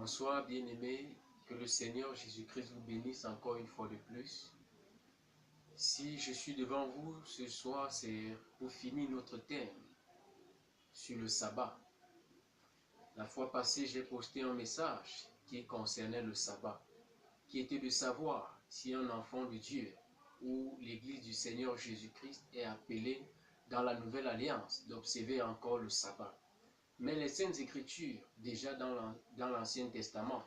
Bonsoir bien-aimés, que le Seigneur Jésus-Christ vous bénisse encore une fois de plus. Si je suis devant vous ce soir, c'est pour finir notre thème sur le sabbat. La fois passée, j'ai posté un message qui concernait le sabbat, qui était de savoir si un enfant de Dieu ou l'Église du Seigneur Jésus-Christ est appelé dans la Nouvelle Alliance d'observer encore le sabbat. Mais les Saintes Écritures, déjà dans l'Ancien Testament,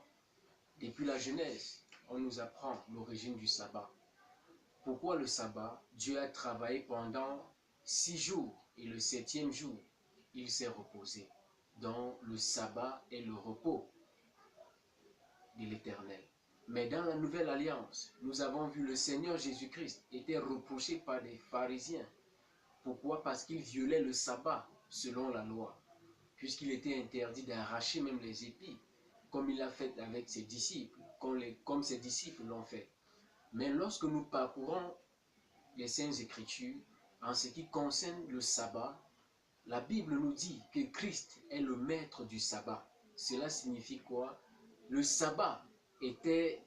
depuis la Genèse, on nous apprend l'origine du sabbat. Pourquoi le sabbat? Dieu a travaillé pendant 6 jours et le 7e jour, il s'est reposé. Donc le sabbat est le repos de l'Éternel. Mais dans la Nouvelle Alliance, nous avons vu le Seigneur Jésus-Christ était reproché par des pharisiens. Pourquoi? Parce qu'il violait le sabbat selon la loi, puisqu'il était interdit d'arracher même les épis, comme il l'a fait avec ses disciples, comme ses disciples l'ont fait. Mais lorsque nous parcourons les Saintes Écritures, en ce qui concerne le sabbat, la Bible nous dit que Christ est le maître du sabbat. Cela signifie quoi? Le sabbat était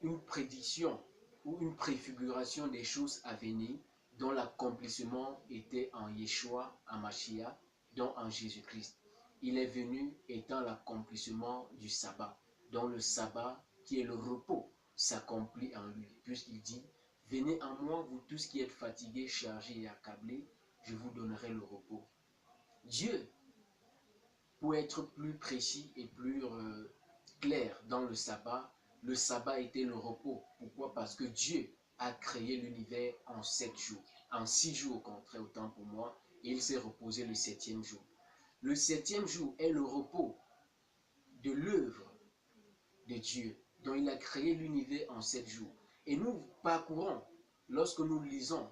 une prédiction ou une préfiguration des choses à venir dont l'accomplissement était en Yeshua, en Mashiach, donc en Jésus-Christ. Il est venu étant l'accomplissement du sabbat. Donc le sabbat, qui est le repos, s'accomplit en lui, puisqu'il dit « Venez en moi, vous tous qui êtes fatigués, chargés et accablés, je vous donnerai le repos. » Dieu, pour être plus précis et plus clair dans le sabbat était le repos. Pourquoi? Parce que Dieu a créé l'univers en 7 jours. En 6 jours, au contraire, autant pour moi, et il s'est reposé le 7e jour. Le 7e jour est le repos de l'œuvre de Dieu, dont il a créé l'univers en 7 jours. Et nous parcourons, lorsque nous lisons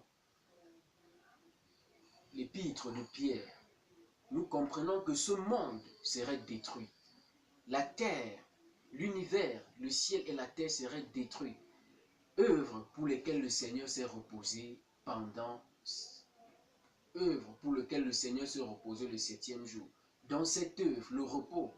l'épître de Pierre, nous comprenons que ce monde serait détruit. La terre, l'univers, le ciel et la terre seraient détruits. Œuvre pour lesquelles le Seigneur s'est reposé œuvre pour lesquelles le Seigneur s'est reposé le 7e jour. Dans cette œuvre, le repos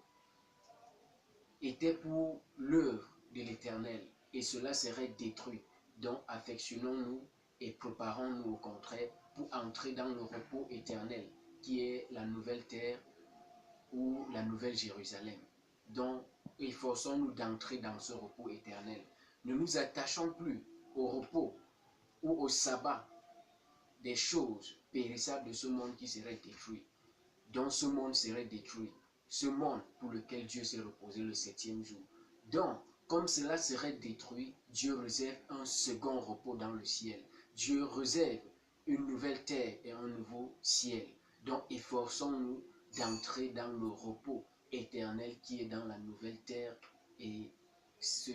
était pour l'œuvre de l'Éternel et cela serait détruit. Donc affectionnons-nous et préparons-nous au contraire pour entrer dans le repos éternel qui est la nouvelle terre ou la nouvelle Jérusalem. Donc efforçons-nous d'entrer dans ce repos éternel. Ne nous attachons plus au repos ou au sabbat des choses périssables de ce monde qui serait détruit. Donc ce monde serait détruit. Ce monde pour lequel Dieu s'est reposé le 7e jour. Donc, comme cela serait détruit, Dieu réserve un second repos dans le ciel. Dieu réserve une nouvelle terre et un nouveau ciel. Donc, efforçons-nous d'entrer dans le repos éternel qui est dans la nouvelle terre et ce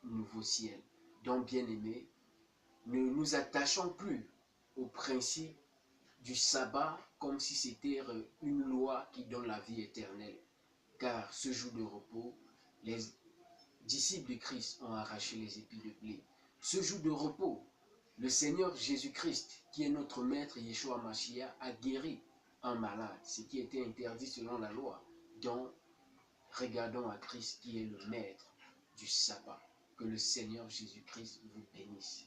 nouveau ciel. Donc, bien-aimés, ne nous attachons plus au principe du sabbat comme si c'était une loi qui donne la vie éternelle. Car ce jour de repos, les disciples de Christ ont arraché les épis de blé. Ce jour de repos, le Seigneur Jésus-Christ, qui est notre maître Yeshua Mashiach, a guéri un malade, ce qui était interdit selon la loi. Donc, regardons à Christ qui est le maître du sabbat. Que le Seigneur Jésus-Christ vous bénisse.